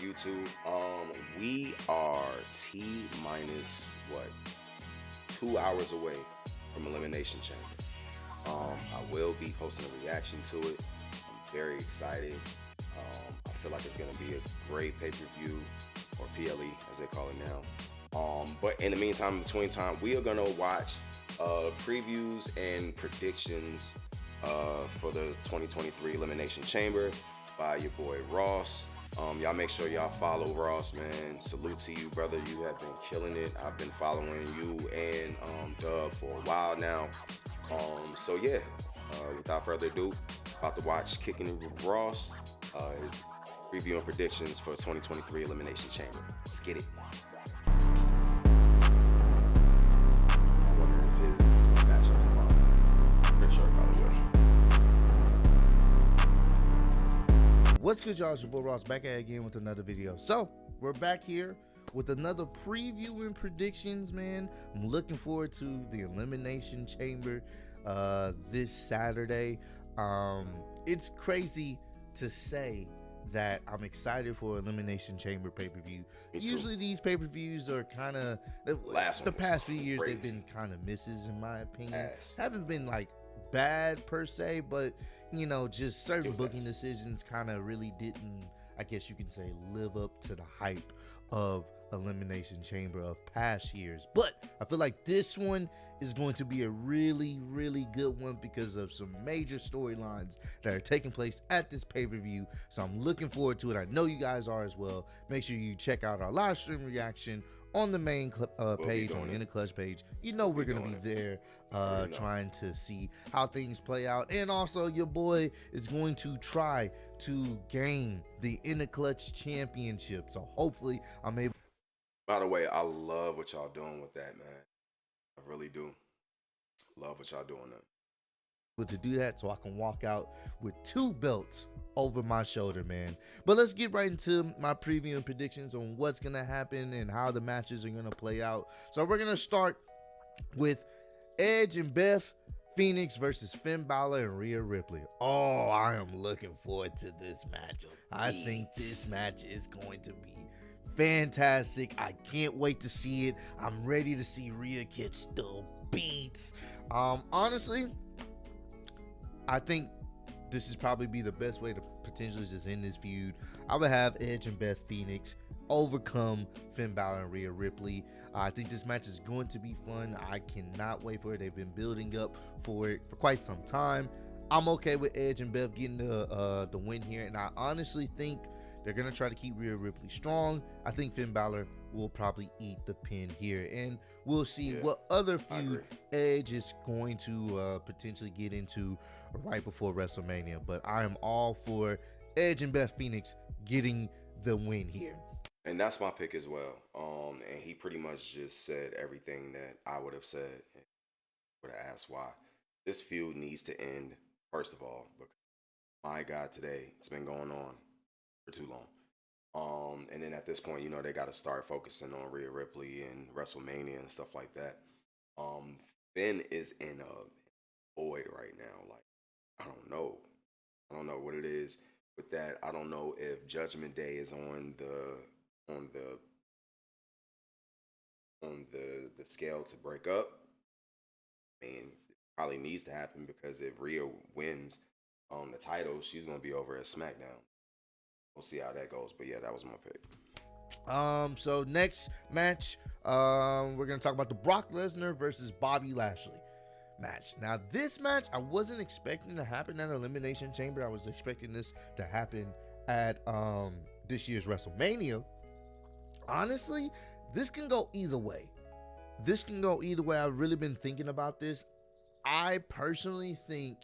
YouTube. We are T minus what 2 hours away from Elimination Chamber. I will be posting a reaction to it. I'm very excited. I feel like it's gonna be a great pay-per-view, or PLE as they call it now. But in the meantime, in between time, we are gonna watch previews and predictions for the 2023 Elimination Chamber by your boy Ross. Y'all make sure y'all follow Ross, man. Salute to you, brother. You have been killing it. I've been following you and Dub for a while now. So yeah, without further ado, about to watch Kicking It with Ross. His review and predictions for 2023 Elimination Chamber. Let's get it. What's good, y'all? It's your boy Ross back at it again with another video. So we're back here with another preview and predictions, man. I'm looking forward to the Elimination Chamber this Saturday. It's crazy to say that I'm excited for Elimination Chamber pay-per-view. Usually these pay-per-views are kind of the past few years they've been kind of misses in my opinion. Haven't been like bad per se, but you know, just certain booking decisions kind of really didn't, I guess you can say, live up to the hype of Elimination Chamber of past years. But I feel like this one is going to be a really, really good one because of some major storylines that are taking place at this pay-per-view. So I'm looking forward to it. I know you guys are as well. Make sure you check out our live stream reaction on the main page, on the In the Clutch page. You know we're going to be there trying to see how things play out. And also your boy is going to try to gain the In the Clutch championship. So hopefully I'm able. By the way, I love what y'all doing with that, man. I really do. Love what y'all doing there. To do that so I can walk out with 2 belts over my shoulder, man. But let's get right into my preview and predictions on what's gonna happen and how the matches are gonna play out. So we're gonna start with Edge and Beth Phoenix versus Finn Balor and Rhea Ripley. Oh, I am looking forward to this match. I think this match is going to be fantastic. I can't wait to see it. I'm ready to see Rhea catch the beats. Honestly, I think this is probably be the best way to potentially just end this feud. I would have Edge and Beth Phoenix overcome Finn Balor and Rhea Ripley. I think this match is going to be fun. I cannot wait for it. They've been building up for it for quite some time. I'm okay with Edge and Beth getting the win here, and I honestly think they're going to try to keep Rhea Ripley strong. I think Finn Balor will probably eat the pin here, and we'll see what other feud Edge is going to potentially get into right before WrestleMania. But I am all for Edge and Beth Phoenix getting the win here. And that's my pick as well. And he pretty much just said everything that I would have said. Would have asked why. This feud needs to end, first of all, because my God, today it's been going on for too long. And then at this point, you know, they got to start focusing on Rhea Ripley and WrestleMania and stuff like that. Finn is in a void right now. Like, I don't know what it is with that. I don't know if Judgment Day is on the scale to break up. I mean, it probably needs to happen because if Rhea wins the title, she's gonna be over at SmackDown. We'll see how that goes. But yeah, that was my pick. So next match, we're gonna talk about the Brock Lesnar versus Bobby Lashley match. Now this match I wasn't expecting to happen at Elimination Chamber. I was expecting this to happen at this year's WrestleMania. Honestly, this can go either way. I've really been thinking about this. I personally think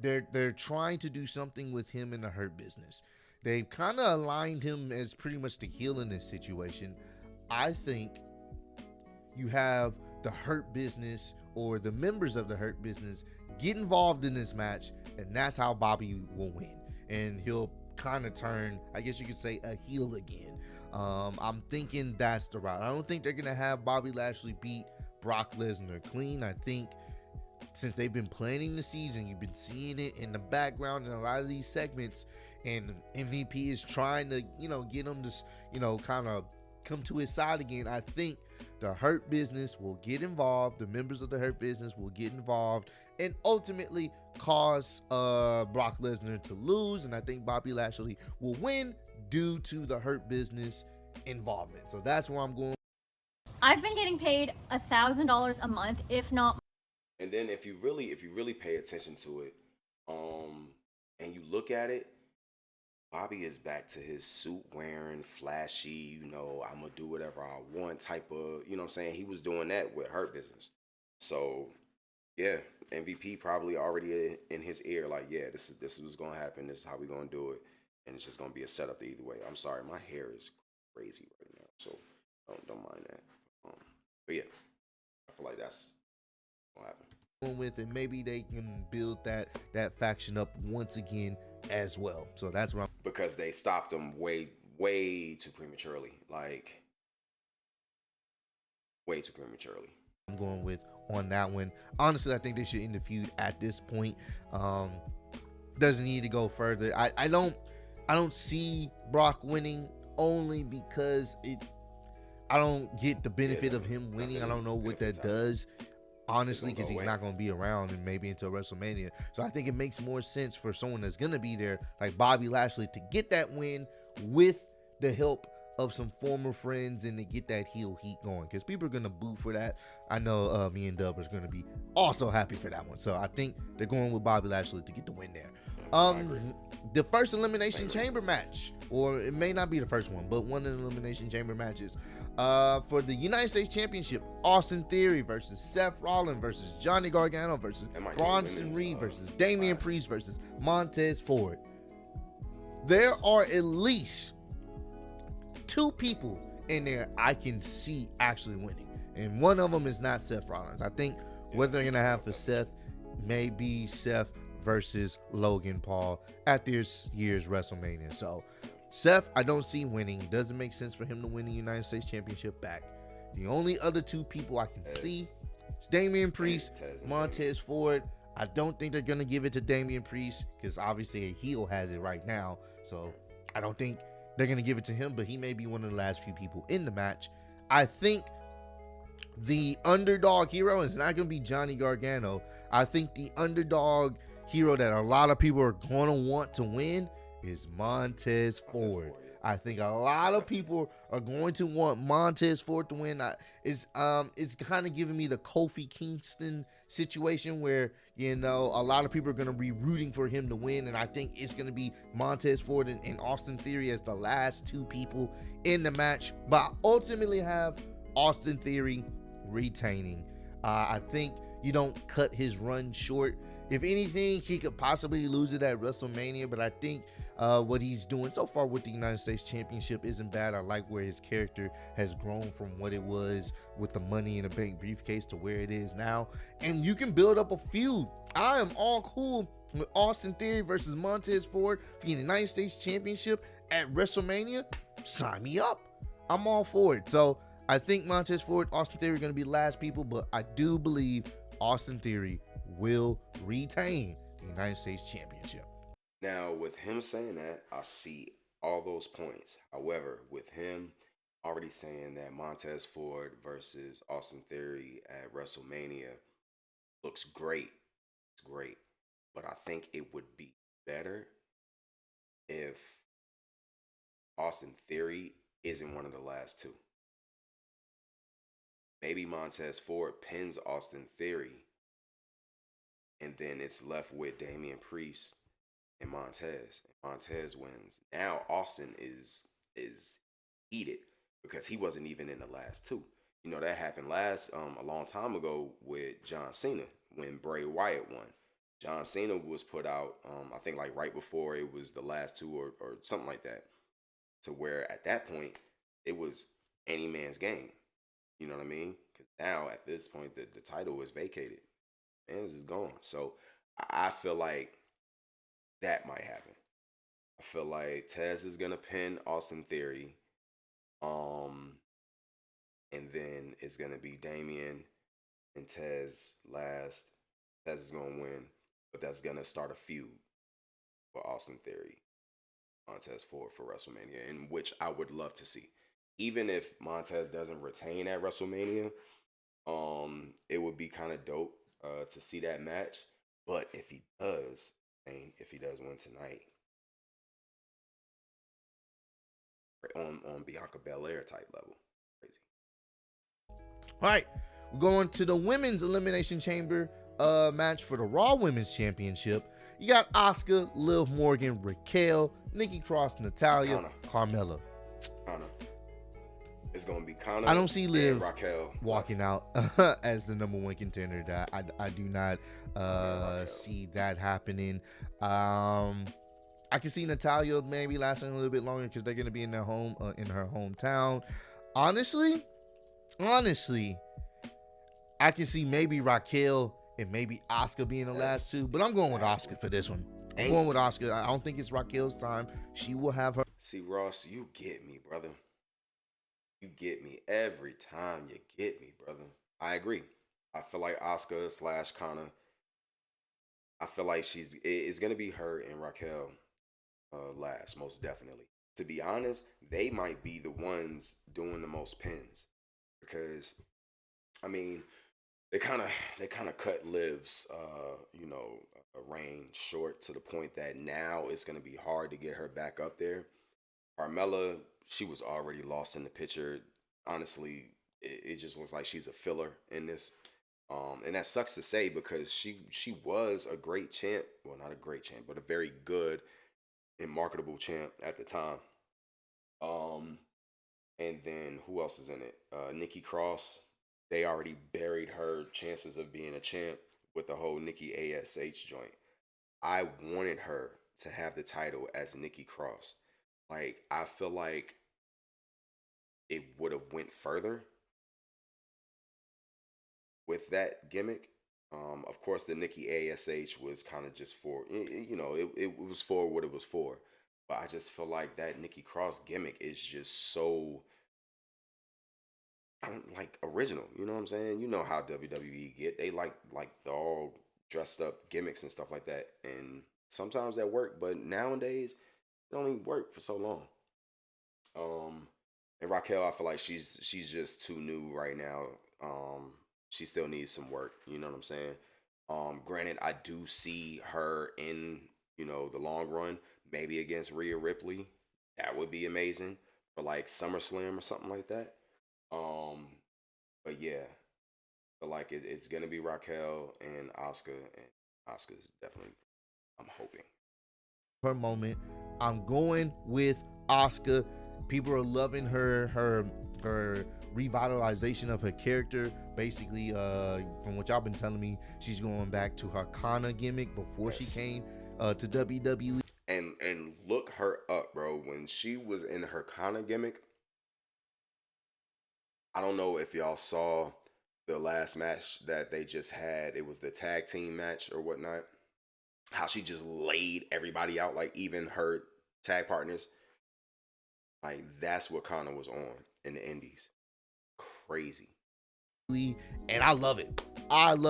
they're trying to do something with him in the Hurt Business. They've kind of aligned him as pretty much the heel in this situation. I think you have the Hurt Business or the members of the Hurt Business get involved in this match, and that's how Bobby will win. And he'll kind of turn, I guess you could say, a heel again. I'm thinking that's the route. I don't think they're going to have Bobby Lashley beat Brock Lesnar clean. I think since they've been planning the season, you've been seeing it in the background in a lot of these segments, and MVP is trying to, get him to, kind of come to his side again. I think the Hurt Business will get involved. The members of the Hurt Business will get involved and ultimately cause Brock Lesnar to lose. And I think Bobby Lashley will win due to the Hurt Business involvement. So that's where I'm going. I've been getting paid $1,000 a month, if not. And then if you really pay attention to it, and you look at it, Bobby is back to his suit wearing, flashy, I'm gonna do whatever I want type of, what I'm saying? He was doing that with Hurt Business. So yeah, MVP probably already in his ear, like, yeah, this is what's gonna happen, this is how we're gonna do it. And it's just gonna be a setup either way. I'm sorry, my hair is crazy right now, so don't mind that. But yeah, I feel like that's gonna happen. With and maybe they can build that faction up once again as well. So that's what because they stopped them way too prematurely, like way too prematurely. I'm going with on that one. Honestly, I think they should end the feud at this point. Doesn't need to go further. I don't see Brock winning, only because I don't get the benefit of him winning. I don't know what that does, honestly, because he's not going to be around and maybe until WrestleMania. So I think it makes more sense for someone that's going to be there, like Bobby Lashley, to get that win with the help of some former friends and to get that heel heat going, because people are going to boo for that. I know me and Dub is going to be also happy for that one. So I think they're going with Bobby Lashley to get the win there. The first Elimination Chamber match, or it may not be the first one, but one of the Elimination Chamber matches for the United States Championship, Austin Theory versus Seth Rollins versus Johnny Gargano versus Bronson Reed versus Damian Priest versus Montez Ford. There are at least 2 people in there I can see actually winning, and one of them is not Seth Rollins. I think what they're gonna have for Seth may be Seth versus Logan Paul at this year's WrestleMania. So Seth, I don't see winning. Doesn't make sense for him to win the United States Championship back. The only other 2 people I can see is Damian Priest, Montez Ford. I don't think they're gonna give it to Damian Priest because obviously a heel has it right now. So I don't think they're going to give it to him, but he may be one of the last few people in the match. I think the underdog hero is not going to be Johnny Gargano. I think the underdog hero that a lot of people are going to want to win is Montez Ford. I think a lot of people are going to want Montez Ford to win. It's kind of giving me the Kofi Kingston situation where, a lot of people are going to be rooting for him to win. And I think it's going to be Montez Ford and Austin Theory as the last 2 people in the match. But I ultimately have Austin Theory retaining. I think you don't cut his run short. If anything, he could possibly lose it at WrestleMania, but I think what he's doing so far with the United States Championship isn't bad. I like where his character has grown from what it was with the Money in the Bank briefcase to where it is now. And you can build up a feud. I am all cool with Austin Theory versus Montez Ford for the United States Championship at WrestleMania. Sign me up. I'm all for it. So I think Montez Ford, Austin Theory are going to be the last people, but I do believe Austin Theory will retain the United States Championship. Now, with him saying that, I see all those points. However, with him already saying that Montez Ford versus Austin Theory at WrestleMania looks great. It's great. But I think it would be better if Austin Theory isn't one of the last 2. Maybe Montez Ford pins Austin Theory, and then it's left with Damian Priest and Montez. Montez wins. Now Austin is heated because he wasn't even in the last 2. That happened a long time ago with John Cena when Bray Wyatt won. John Cena was put out, I think like right before it was the last 2 or something like that, to where at that point it was any man's game. You know what I mean? Because now at this point the title is vacated. Man's is gone. So I feel like that might happen. I feel like Tez is gonna pin Austin Theory. And then it's gonna be Damian and Tez last. Tez is gonna win, but that's gonna start a feud for Austin Theory. Montez for WrestleMania, in which I would love to see. Even if Montez doesn't retain at WrestleMania, it would be kind of dope to see that match. But if he does, and if he does win tonight, on Bianca Belair type level, crazy. All right, we're going to the women's elimination chamber match for the Raw Women's Championship. You got Asuka, Liv Morgan, Raquel, Nikki Cross, Natalia, Carmella. It's gonna be Kana. I don't see Liv Raquel walking out as the number one contender. That I do not see that happening. I can see Natalia maybe lasting a little bit longer because they're gonna be in their home in her hometown. Honestly, I can see maybe Raquel and maybe Asuka being the last two, but I'm going with Asuka for this one. I'm going with Asuka. I don't think it's Raquel's time. She will have her. See, Ross, you get me, brother. You get me every time. You get me, brother. I agree. I feel like Asuka / Kana. I feel like it's gonna be her and Raquel last, most definitely. To be honest, they might be the ones doing the most pins because, I mean, they kind of cut Liv's reign short to the point that now it's gonna be hard to get her back up there. Carmella, she was already lost in the picture. Honestly, it just looks like she's a filler in this. And that sucks to say because she was a great champ. Well, not a great champ, but a very good and marketable champ at the time. And then who else is in it? Nikki Cross. They already buried her chances of being a champ with the whole Nikki ASH joint. I wanted her to have the title as Nikki Cross. Like, I feel like it would have went further with that gimmick. Of course, the Nikki ASH was kind of just for, it was for what it was for. But I just feel like that Nikki Cross gimmick is just so, I don't like original. You know what I'm saying? You know how WWE get. They like the all dressed up gimmicks and stuff like that. And sometimes that work, but nowadays it only work for so long. And Raquel, I feel like she's just too new right now. She still needs some work. You know what I'm saying? Granted, I do see her in, the long run, maybe against Rhea Ripley. That would be amazing for like SummerSlam or something like that. But yeah, but like it's gonna be Raquel and Asuka, and Asuka's definitely, I'm hoping, her moment. I'm going with Asuka. People are loving her revitalization of her character. Basically, from what y'all been telling me, she's going back to her Kana gimmick before she came to WWE. And look her up, bro. When she was in her Kana gimmick, I don't know if y'all saw the last match that they just had. It was the tag team match or whatnot. How she just laid everybody out, like even her tag partners. Like, that's what Kana was on in the Indies. Crazy. And I love it. I'm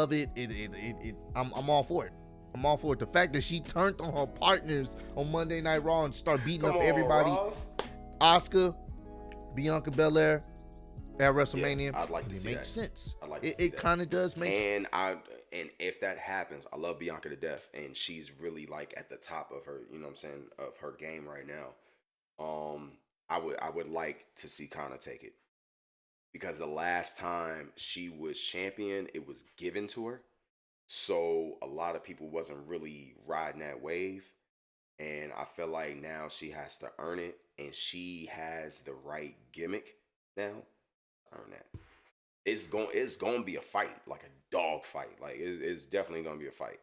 all for it. I'm all for it. The fact that she turned on her partners on Monday Night Raw and start beating up everybody. Ross. Asuka, Bianca Belair at WrestleMania. Yeah, I'd like to see that. It makes sense. I'd like to see it kind of does make sense. And if that happens, I love Bianca to death, and she's really like at the top of her, you know what I'm saying, of her game right now. I would like to see Kana take it. Because the last time she was champion, it was given to her. So a lot of people wasn't really riding that wave. And I feel like now she has to earn it. And she has the right gimmick now. Earn that. It's going to be a fight, like a dog fight. Like, it's definitely going to be a fight.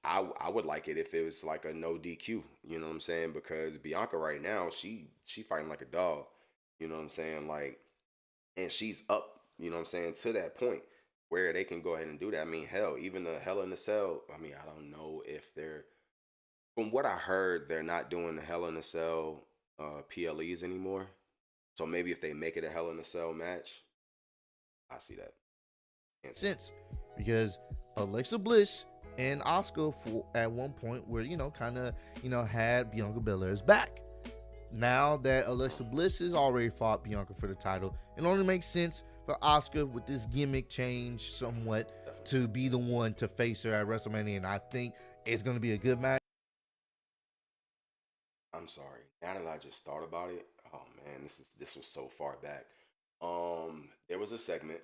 I would like it if it was like a no DQ. You know what I'm saying? Because Bianca right now, she fighting like a dog. You know what I'm saying? Like, and she's up, you know what I'm saying, to that point where they can go ahead and do that. I mean, hell, even the Hell in a Cell, I mean, I don't know if they're, from what I heard, they're not doing the Hell in a Cell PLEs anymore. So maybe if they make it a Hell in a Cell match, I see that. Sense. Because Alexa Bliss and Oscar for at one point where kind of had Bianca Belair's back. Now that Alexa Bliss has already fought Bianca for the title, it only makes sense for Oscar with this gimmick change somewhat to be the one to face her at WrestleMania, and I think it's going to be a good match. I'm sorry. Now that I just thought about it, oh man, this was so far back. There was a segment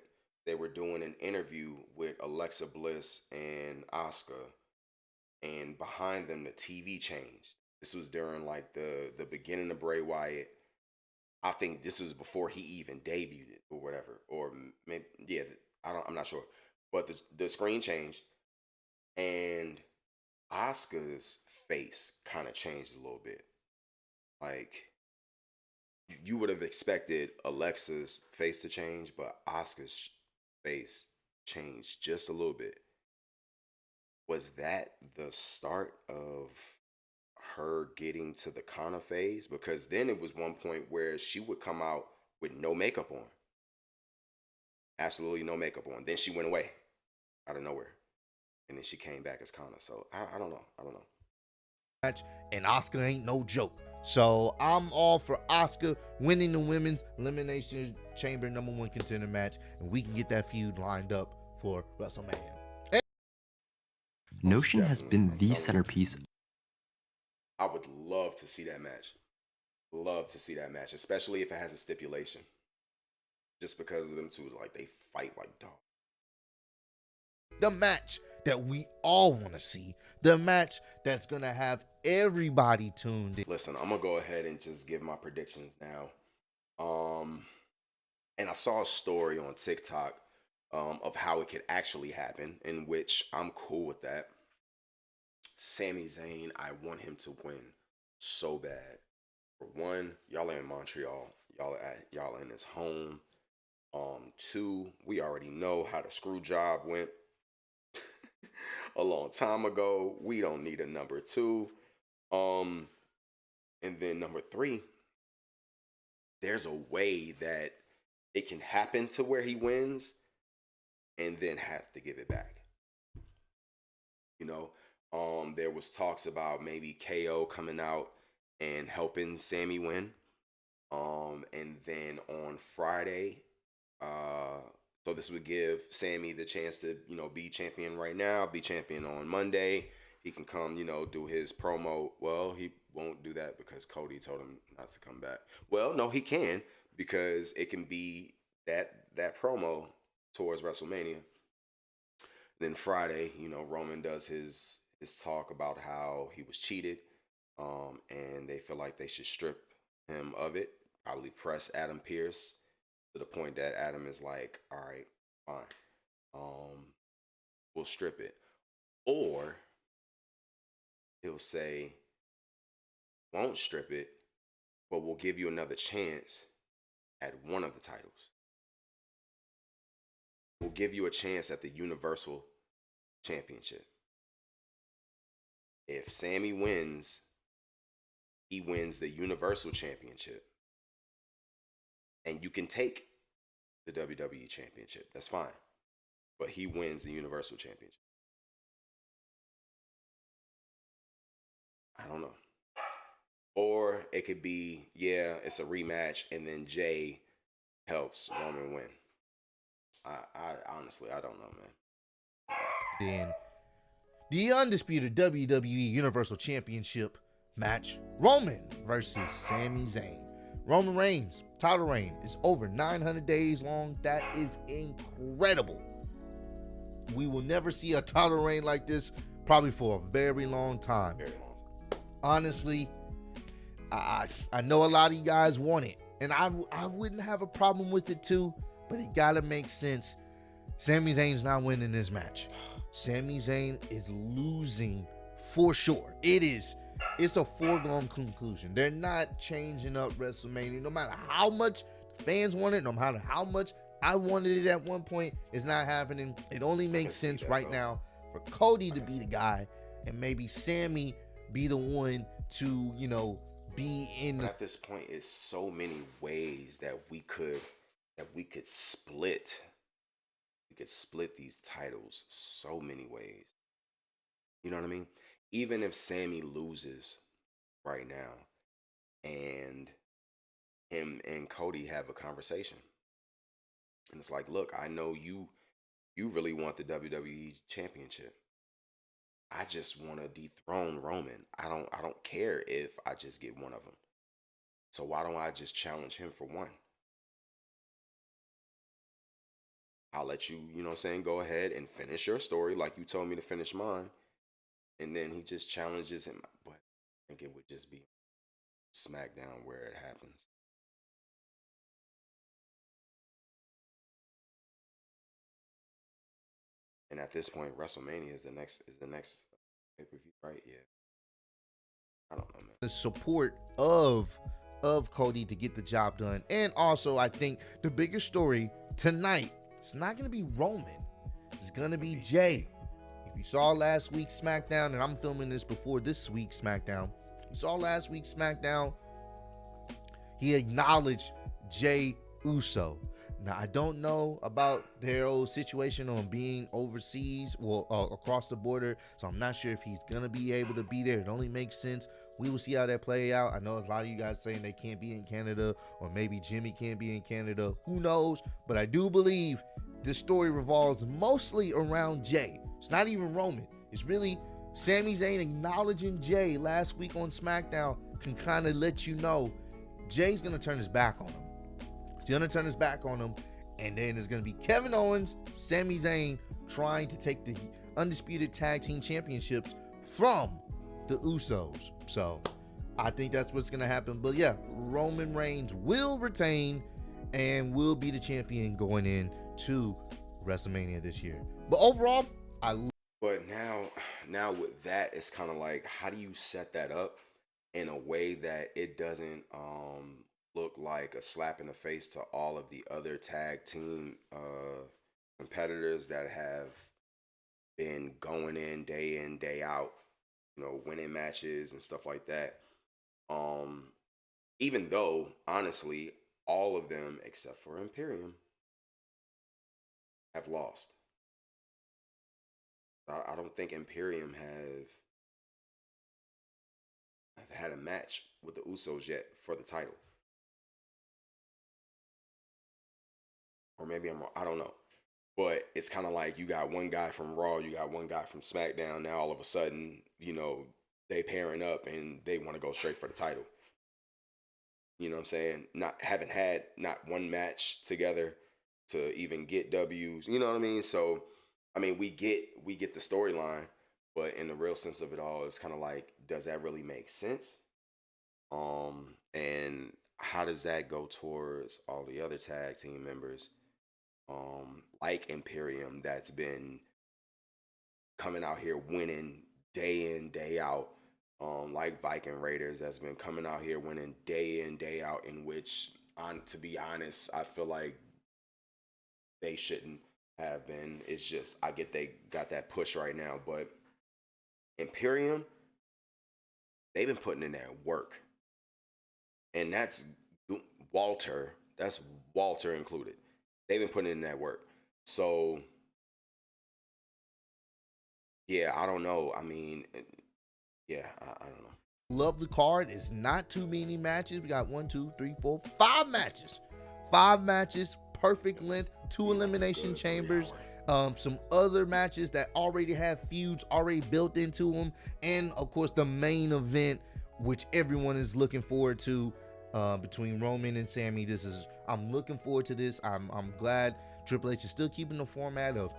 they were doing an interview with Alexa Bliss and Asuka, and behind them the TV changed. This was during like the beginning of Bray Wyatt. I think this was before he even debuted it or whatever, or maybe yeah, I'm not sure, but the screen changed and Asuka's face kind of changed a little bit. Like you would have expected Alexa's face to change, but Asuka's face changed just a little bit. Was that the start of her getting to the Kana phase? Because then it was one point where she would come out with no makeup on, absolutely no makeup on. Then she went away out of nowhere, and then she came back as Kana. So I don't know. I don't know. Match, and Oscar ain't no joke. So I'm all for Oscar winning the women's Elimination Chamber #1 contender match, and we can get that feud lined up for WrestleMania. Notion has been I'm the telling you. centerpiece. I would love to see that match. Love to see that match, especially if it has a stipulation. Just because of them two, like they fight like dogs. The match that we all want to see, the match that's gonna have everybody tuned in. Listen, I'm gonna go ahead and just give my predictions now. And I saw a story on TikTok of how it could actually happen, in which I'm cool with that. Sami Zayn, I want him to win so bad. For one, y'all are in Montreal. Y'all in his home. Two, we already know how the screw job went a long time ago. We don't need a number two. And then number three, there's a way that it can happen to where he wins and then have to give it back. You know, there was talks about maybe KO coming out and helping Sammy win. And then on Friday, so this would give Sammy the chance to, be champion right now, be champion on Monday. He can come, do his promo. Well, he won't do that because Cody told him not to come back. Well, no, he can, because it can be that promo towards WrestleMania. Then Friday, Roman does his talk about how he was cheated, and they feel like they should strip him of it. Probably press Adam Pearce to the point that Adam is like, all right, fine, we'll strip it. Or he'll say, won't strip it, but we'll give you another chance at one of the titles. We'll give you a chance at the Universal Championship. If Sammy wins, he wins the Universal Championship. And you can take the WWE Championship. That's fine. But he wins the Universal Championship. I don't know. Or it could be, yeah, it's a rematch, and then Jay helps Roman win. I honestly, I don't know, man. Then the undisputed WWE Universal Championship match, Roman versus Sami Zayn. Roman Reigns' title reign is over 900 days long. That is incredible. We will never see a title reign like this probably for a very long time. Very long time. Honestly, I know a lot of you guys want it, and I wouldn't have a problem with it too, but it gotta make sense. Sami Zayn's not winning this match. Sami Zayn is losing for sure. It's a foregone conclusion. They're not changing up WrestleMania. No matter how much fans want it, no matter how much I wanted it at one point, it's not happening. It only makes sense right now for Cody to be the guy and maybe Sammy be the one to, be in the... At this point, it's so many ways that we could split. We could split these titles so many ways. You know what I mean? Even if Sammy loses right now and him and Cody have a conversation, and it's like, look, I know you really want the WWE championship. I just want to dethrone Roman. I don't care if I just get one of them. So why don't I just challenge him for one? I'll let you, you know what I'm saying, go ahead and finish your story like you told me to finish mine. And then he just challenges him. But I think it would just be SmackDown where it happens. And at this point, WrestleMania is the next pay-per-view, right? Yeah. I don't know, man. The support of Cody to get the job done. And also, I think the bigger story tonight, it's not going to be Roman. It's going to be Jay. If you saw last week's SmackDown, and I'm filming this before this week's SmackDown, you saw last week's SmackDown, he acknowledged Jay Uso. Now, I don't know about their old situation on being overseas or across the border, so I'm not sure if he's going to be able to be there. It only makes sense. We will see how that play out. I know a lot of you guys saying they can't be in Canada, or maybe Jimmy can't be in Canada. Who knows? But I do believe this story revolves mostly around Jay. It's not even Roman. It's really Sami Zayn acknowledging Jay last week on SmackDown can kind of let you know Jay's going to turn his back on him. He's going to turn his back on him, and then it's going to be Kevin Owens, Sami Zayn trying to take the Undisputed Tag Team Championships from the Usos. So I think that's what's going to happen. But yeah, Roman Reigns will retain and will be the champion going into WrestleMania this year. But overall, But now with that, it's kind of like, how do you set that up in a way that it doesn't look like a slap in the face to all of the other tag team competitors that have been going in, day out, you know, winning matches and stuff like that. Even though, honestly, all of them except for Imperium have lost. I don't think Imperium have had a match with the Usos yet for the title. Or maybe I'm wrong. I don't know. But it's kind of like you got one guy from Raw, you got one guy from SmackDown. Now all of a sudden, you know, they pairing up and they want to go straight for the title. You know what I'm saying? Haven't had not one match together to even get W's. You know what I mean? So, I mean, we get the storyline, but in the real sense of it all, it's kind of like, does that really make sense? And how does that go towards all the other tag team members? Like Imperium, that's been coming out here winning day in, day out. Like Viking Raiders, that's been coming out here winning day in, day out, in which, to be honest, I feel like they shouldn't have been. It's just, I get they got that push right now, but Imperium, they've been putting in that work. And that's Walter included. They've been putting in that work. So, yeah, I don't know. I mean, yeah, I don't know. love the card. It's not too many matches. We got 1, 2, 3, 4, 5 matches. 5 matches, perfect length, 2 elimination chambers. Some other matches that already have feuds already built into them, and of course the main event, which everyone is looking forward to, between Roman and Sammy. I'm looking forward to this. I'm glad Triple H is still keeping the format of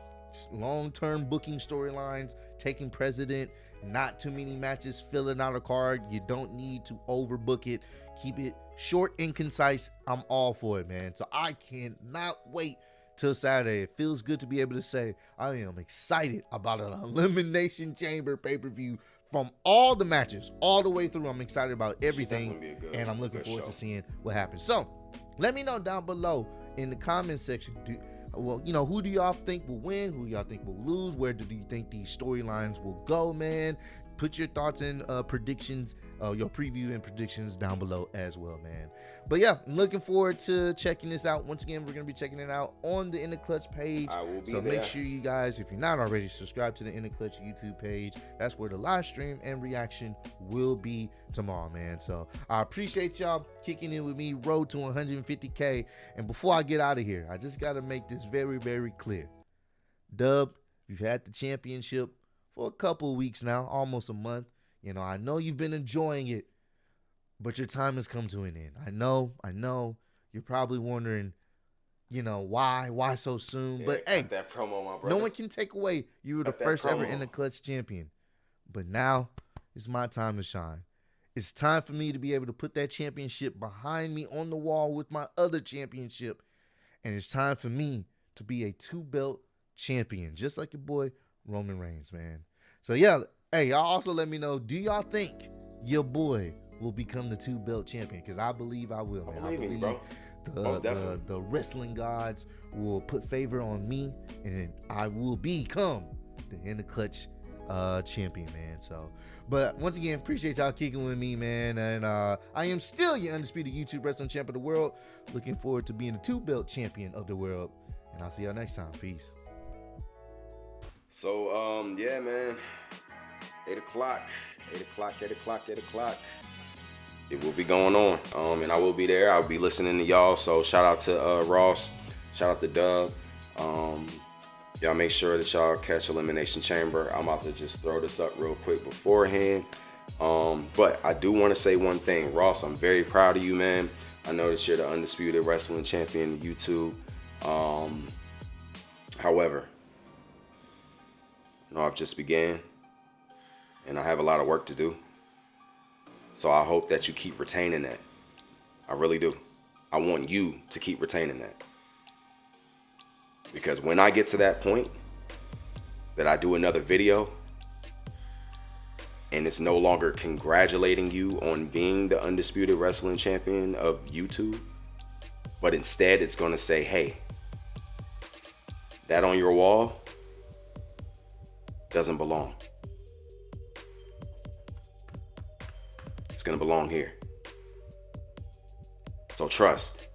long-term booking storylines, taking precedent, not too many matches filling out a card. You don't need to overbook it. Keep it short and concise. I'm all for it, man. So I cannot wait till Saturday. It feels good to be able to say I am excited about an Elimination Chamber pay-per-view from all the matches, all the way through. I'm excited about everything, and I'm looking forward to seeing what happens. So let me know down below in the comment section. Who do y'all think will win? Who y'all think will lose? Where do you think these storylines will go, man? Put your thoughts and predictions your preview and predictions down below as well, man. But yeah, I'm looking forward to checking this out. Once again, we're going to be checking it out on the In the Clutch page. I will be so there. Make sure you guys, if you're not already, subscribe to the In the Clutch YouTube page. That's where the live stream and reaction will be tomorrow, man. So I appreciate y'all kicking in with me, road to 150K. And before I get out of here, I just got to make this very, very clear. Dub, you've had the championship for a couple of weeks now, almost a month. You know, I know you've been enjoying it, but your time has come to an end. I know. You're probably wondering, you know, why so soon? Yeah, but hey, that promo, my brother. no one can take away you were the first ever In the Clutch champion. But now it's my time to shine. It's time for me to be able to put that championship behind me on the wall with my other championship. And it's time for me to be a 2-belt champion, just like your boy Roman Reigns, man. So yeah, hey, y'all also let me know, do y'all think your boy will become the 2-belt champion? Because I believe I will, man. I believe the wrestling gods will put favor on me, and I will become the In the Clutch champion, man. So, but once again, appreciate y'all kicking with me, man. And I am still your undisputed YouTube wrestling champ of the world. Looking forward to being the 2-belt champion of the world. And I'll see y'all next time. Peace. So, yeah, man. 8 o'clock. It will be going on. And I will be there. I'll be listening to y'all. So shout out to Ross. Shout out to Dub. Y'all make sure that y'all catch Elimination Chamber. I'm about to just throw this up real quick beforehand. But I do want to say one thing. Ross, I'm very proud of you, man. I know that you're the undisputed wrestling champion of YouTube. However, you know, I've just began, and I have a lot of work to do. So I hope that you keep retaining that. I really do. I want you to keep retaining that. Because when I get to that point that I do another video and it's no longer congratulating you on being the undisputed wrestling champion of YouTube, but instead it's going to say, hey, that on your wall doesn't belong. It's going to belong here. So trust,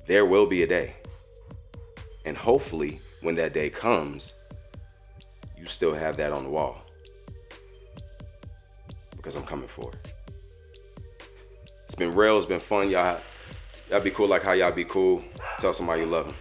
there will be a day. And hopefully when that day comes, you still have that on the wall. Because I'm coming for it. It's been real, it's been fun. Y'all be cool like how y'all be cool. Tell somebody you love them.